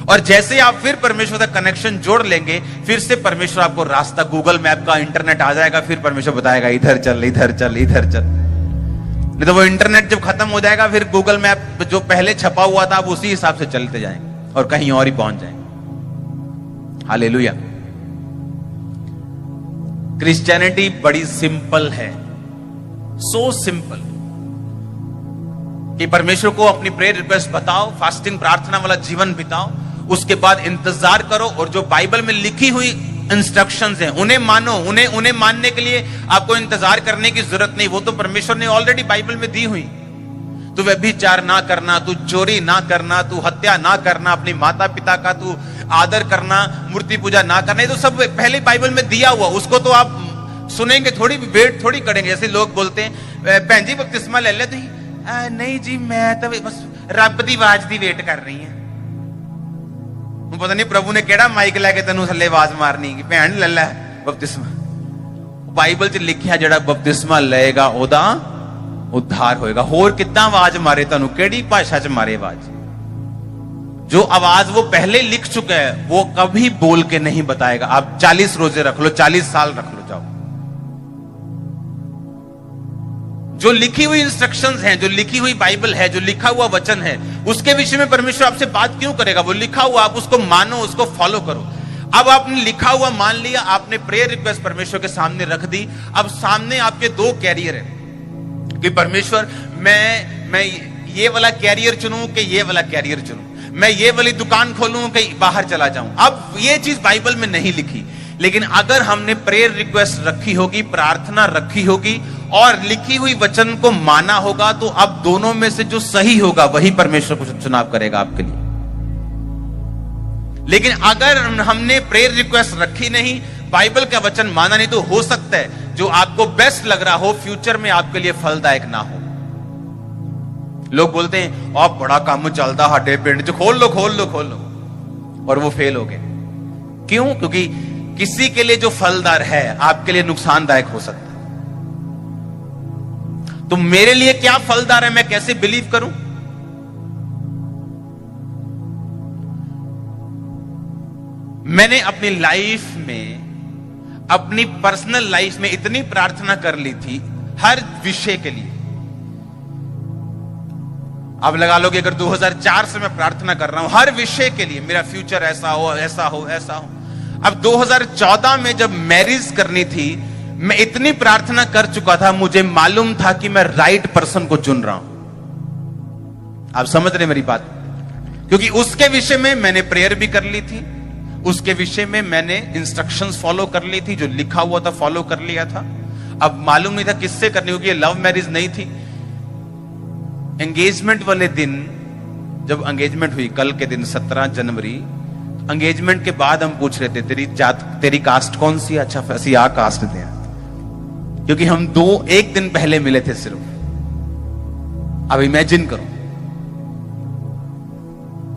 और जैसे आप फिर परमेश्वर का कनेक्शन जोड़ लेंगे, फिर से परमेश्वर आपको रास्ता, गूगल मैप का इंटरनेट आ जाएगा, फिर परमेश्वर बताएगा इधर चल, इधर चल, इधर चल। नहीं तो वो इंटरनेट जब खत्म हो जाएगा, फिर गूगल मैप जो पहले छपा हुआ था, आप उसी हिसाब से चलते जाएंगे और कहीं और ही पहुंच जाएंगे। हालेलुया। क्रिश्चियनिटी बड़ी सिंपल है, सो सिंपल, कि परमेश्वर को अपनी प्रेयर रिक्वेस्ट बताओ, फास्टिंग प्रार्थना वाला जीवन बिताओ, उसके बाद इंतजार करो और जो बाइबल में लिखी हुई इंस्ट्रक्शंस हैं उन्हें मानो। उन्हें मानने के लिए आपको इंतजार करने की जरूरत नहीं, वो तो परमेश्वर ने ऑलरेडी बाइबल में दी हुई। तू व्यभिचार ना करना, तू चोरी ना करना, तू हत्या ना करना, अपनी माता पिता का तू आदर करना, मूर्ति पूजा ना करना, ये तो सब पहले बाइबल में दिया हुआ। उसको तो आप सुनेंगे थोड़ी, वेट थोड़ी करेंगे। जैसे लोग बोलते हैं भैन जी बपतिस्मा ले ले, नहीं जी मैं तो बस रब दी आवाज दी वेट कर रही है। पता नहीं प्रभु ने केड़ा माइक लैके तेनू थल्ले आवाज मारनी कि भैन ले लै बपतिस्मा। बाइबल च लिखिया जेड़ा बपतिस्मा लेगा ओदा उद्धार होएगा। होर कितना आवाज मारे तुहानू, केड़ी भाषा च मारे आवाज? जो आवाज वो पहले लिख चुका है वो कभी बोल के नहीं बताएगा। आप 40 रोजे रख लो, 40 साल रख लो, जाओ। जो लिखी हुई इंस्ट्रक्शंस हैं, जो लिखी हुई बाइबल है, जो लिखा हुआ वचन है, उसके विषय में परमेश्वर आपसे बात क्यों करेगा? वो लिखा हुआ, आप उसको मानो, उसको फॉलो करो। अब आपने लिखा हुआ मान लिया, आपने प्रेयर रिक्वेस्ट परमेश्वर के सामने रख दी। अब सामने आपके दो कैरियर हैं कि परमेश्वर मैं ये वाला कैरियर चुनूं कि ये वाला कैरियर चुनूं, मैं ये वाली दुकान खोलूं कि बाहर चला जाऊं। अब ये चीज बाइबल में नहीं लिखी, लेकिन अगर हमने प्रेयर रिक्वेस्ट रखी होगी, प्रार्थना रखी होगी और लिखी हुई वचन को माना होगा, तो अब दोनों में से जो सही होगा वही परमेश्वर को चुनाव करेगा आपके लिए। लेकिन अगर हमने प्रेयर रिक्वेस्ट रखी नहीं, बाइबल का वचन माना नहीं, तो हो सकता है जो आपको बेस्ट लग रहा हो फ्यूचर में आपके लिए फलदायक ना हो। लोग बोलते हैं आप बड़ा काम चलता हाटे पिंड च खोल लो खोल लो खोल लो, और वो फेल हो गए। क्यों? क्योंकि किसी के लिए जो फलदार है आपके लिए नुकसानदायक हो सकता है। तो मेरे लिए क्या फलदार है, मैं कैसे बिलीव करूं? मैंने अपनी लाइफ में, अपनी पर्सनल लाइफ में इतनी प्रार्थना कर ली थी हर विषय के लिए। अब लगा लो कि अगर 2004 से मैं प्रार्थना कर रहा हूं हर विषय के लिए, मेरा फ्यूचर ऐसा हो ऐसा हो ऐसा हो। अब 2014 में जब मैरिज करनी थी, मैं इतनी प्रार्थना कर चुका था, मुझे मालूम था कि मैं राइट पर्सन को चुन रहा हूं। आप समझ रहे मेरी बात? क्योंकि उसके विषय में मैंने प्रेयर भी कर ली थी, उसके विषय में मैंने इंस्ट्रक्शंस फॉलो कर ली थी, जो लिखा हुआ था फॉलो कर लिया था। अब मालूम नहीं था किससे करनी, क्योंकि ये लव मैरिज नहीं थी। एंगेजमेंट वाले दिन, जब एंगेजमेंट हुई कल के दिन 17 जनवरी, एंगेजमेंट के बाद हम पूछ रहे थे तेरी कास्ट कौन सी? अच्छा ऐसी आ कास्ट दे, क्योंकि हम एक दिन पहले मिले थे सिर्फ। अब इमेजिन करो।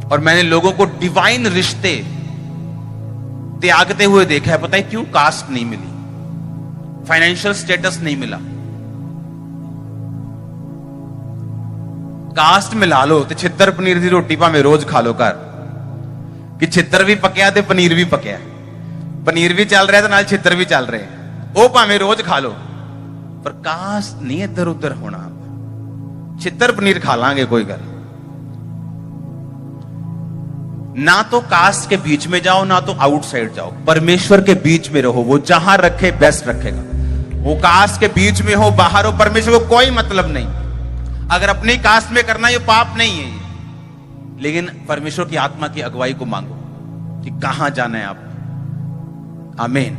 और मैंने लोगों को डिवाइन रिश्ते त्यागते हुए देखा है। पता है क्यों? कास्ट नहीं मिली, फाइनेंशियल स्टेटस नहीं मिला। कास्ट मिला लो तो छितर पनीर की रोटी भावे रोज खा लो घर, कि छितर भी पकया ते पनीर भी पकया, पनीर भी चल रहा है नाल छितर भी चल रहे, वो भावे रोज खा लो, पर कास्ट नहीं इधर उधर होना। छितर पनीर खा लांगे कोई गल ना। तो कास्ट के बीच में जाओ ना तो आउटसाइड जाओ, परमेश्वर के बीच में रहो। वो जहां रखे बेस्ट रखेगा। वो कास्ट के बीच में हो बाहर हो, परमेश्वर को कोई मतलब नहीं। अगर अपनी कास्ट में करना ये पाप नहीं है, लेकिन परमेश्वर की आत्मा की अगुवाई को मांगो कि कहां जाना है आप। आमीन।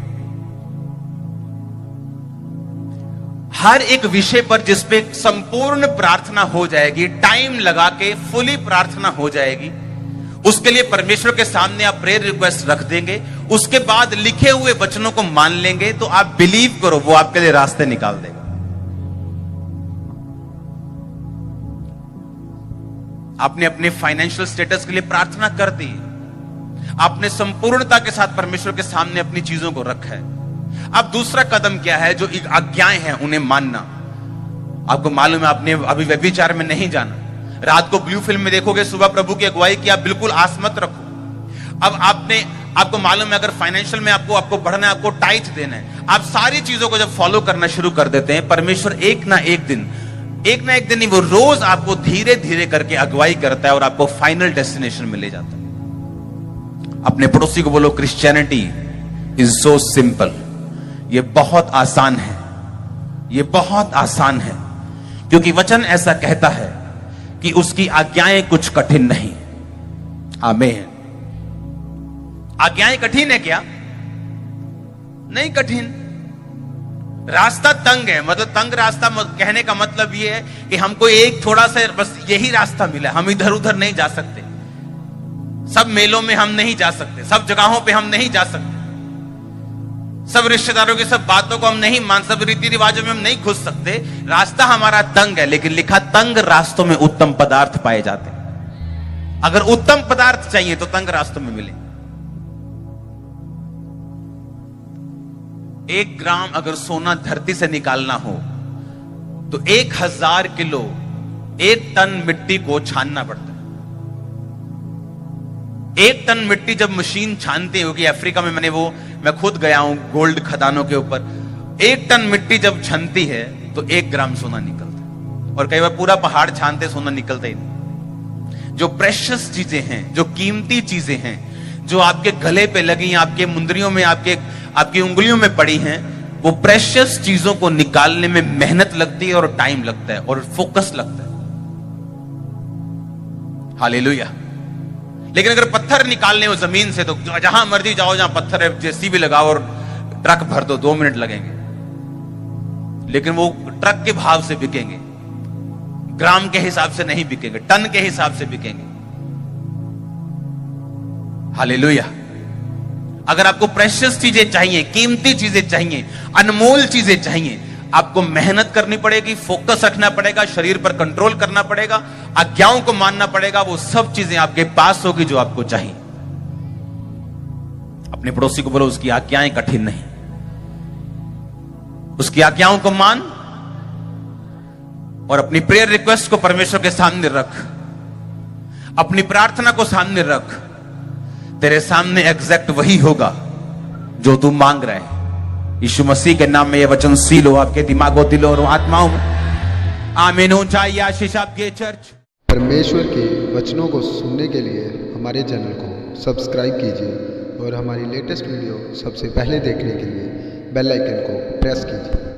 हर एक विषय पर जिसपे संपूर्ण प्रार्थना हो जाएगी, टाइम लगा के फुली प्रार्थना हो जाएगी, उसके लिए परमेश्वर के सामने आप प्रेयर रिक्वेस्ट रख देंगे। उसके बाद लिखे हुए वचनों को मान लेंगे, तो आप बिलीव करो वो आपके लिए रास्ते निकाल देगा। आपने अपने फाइनेंशियल स्टेटस के लिए प्रार्थना कर दी, आपने संपूर्णता के साथ परमेश्वर के सामने अपनी चीजों को रखा है। अब दूसरा कदम क्या है? जो आज्ञाएं हैं उन्हें मानना। आपको मालूम है आपने अभी व्यभिचार में नहीं जाना, रात को ब्लू फिल्म में देखोगे, सुबह प्रभु की अगुवाई की, आप बिल्कुल आस मत रखो। अब आपको मालूम है अगर फाइनेंशियल में आपको बढ़ना है, आपको टाइट देना है, आप सारी चीजों को जब फॉलो करना शुरू कर देते हैं, परमेश्वर एक ना एक दिन नहीं, वो रोज आपको धीरे धीरे करके अगुवाई करता है और आपको फाइनल डेस्टिनेशन में ले जाता है। अपने पड़ोसी को बोलो, क्रिश्चियनिटी इज सो सिंपल। ये बहुत आसान है, ये बहुत आसान है, क्योंकि वचन ऐसा कहता है कि उसकी आज्ञाएं कुछ कठिन नहीं। आमीन। आज्ञाएं कठिन है क्या? नहीं कठिन। रास्ता तंग है, मतलब तंग रास्ता कहने का मतलब यह है कि हमको एक थोड़ा सा बस यही रास्ता मिला, हम इधर उधर नहीं जा सकते, सब मेलों में हम नहीं जा सकते, सब जगहों पे हम नहीं जा सकते, सब रिश्तेदारों की सब बातों को हम नहीं मान, सब रीति रिवाजों में हम नहीं घुस सकते। रास्ता हमारा तंग है, लेकिन लिखा तंग रास्तों में उत्तम पदार्थ पाए जाते हैं। अगर उत्तम पदार्थ चाहिए तो तंग रास्तों में मिले। 1 ग्राम अगर सोना धरती से निकालना हो तो 1000 किलो 1 टन मिट्टी को छानना पड़ता है। 1 टन मिट्टी जब मशीन छानती होगी, अफ्रीका में मैं खुद गया हूं गोल्ड खदानों के ऊपर, 1 टन मिट्टी जब छनती है तो 1 ग्राम सोना निकलता है। और कई बार पूरा पहाड़ छानते सोना निकलता ही नहीं। जो प्रेशियस चीजें हैं, जो कीमती चीजें हैं, जो आपके गले पे लगी, आपके मुंदरियों में, आपकी उंगलियों में पड़ी हैं, वो प्रेशियस चीजों को निकालने में मेहनत लगती है और टाइम लगता है और फोकस लगता है। हालेलुया। लेकिन अगर पत्थर निकालने हो जमीन से, तो जहां मर्जी जाओ, जहां पत्थर है जेसीबी लगाओ और ट्रक भर दो, 2 मिनट लगेंगे। लेकिन वो ट्रक के भाव से बिकेंगे, ग्राम के हिसाब से नहीं बिकेंगे, टन के हिसाब से बिकेंगे। हालेलुया। अगर आपको प्रेशियस चीजें चाहिए, कीमती चीजें चाहिए, अनमोल चीजें चाहिए, आपको मेहनत करनी पड़ेगी, फोकस रखना पड़ेगा, शरीर पर कंट्रोल करना पड़ेगा, आज्ञाओं को मानना पड़ेगा। वो सब चीजें आपके पास होगी जो आपको चाहिए। अपने पड़ोसी को बोलो, उसकी आज्ञाएं कठिन नहीं, उसकी आज्ञाओं को मान और अपनी प्रेयर रिक्वेस्ट को परमेश्वर के सामने रख, अपनी प्रार्थना को सामने रख। तेरे सामने एग्जैक्ट वही होगा जो तू मांग रहा है। यीशु मसीह के नाम में यह वचन सील हो आपके दिमागों, दिलों और आत्माओं में। आमीन हो जाए आशीष आपके चर्च। परमेश्वर के वचनों को सुनने के लिए हमारे चैनल को सब्सक्राइब कीजिए और हमारी लेटेस्ट वीडियो सबसे पहले देखने के लिए बेल आइकन को प्रेस कीजिए।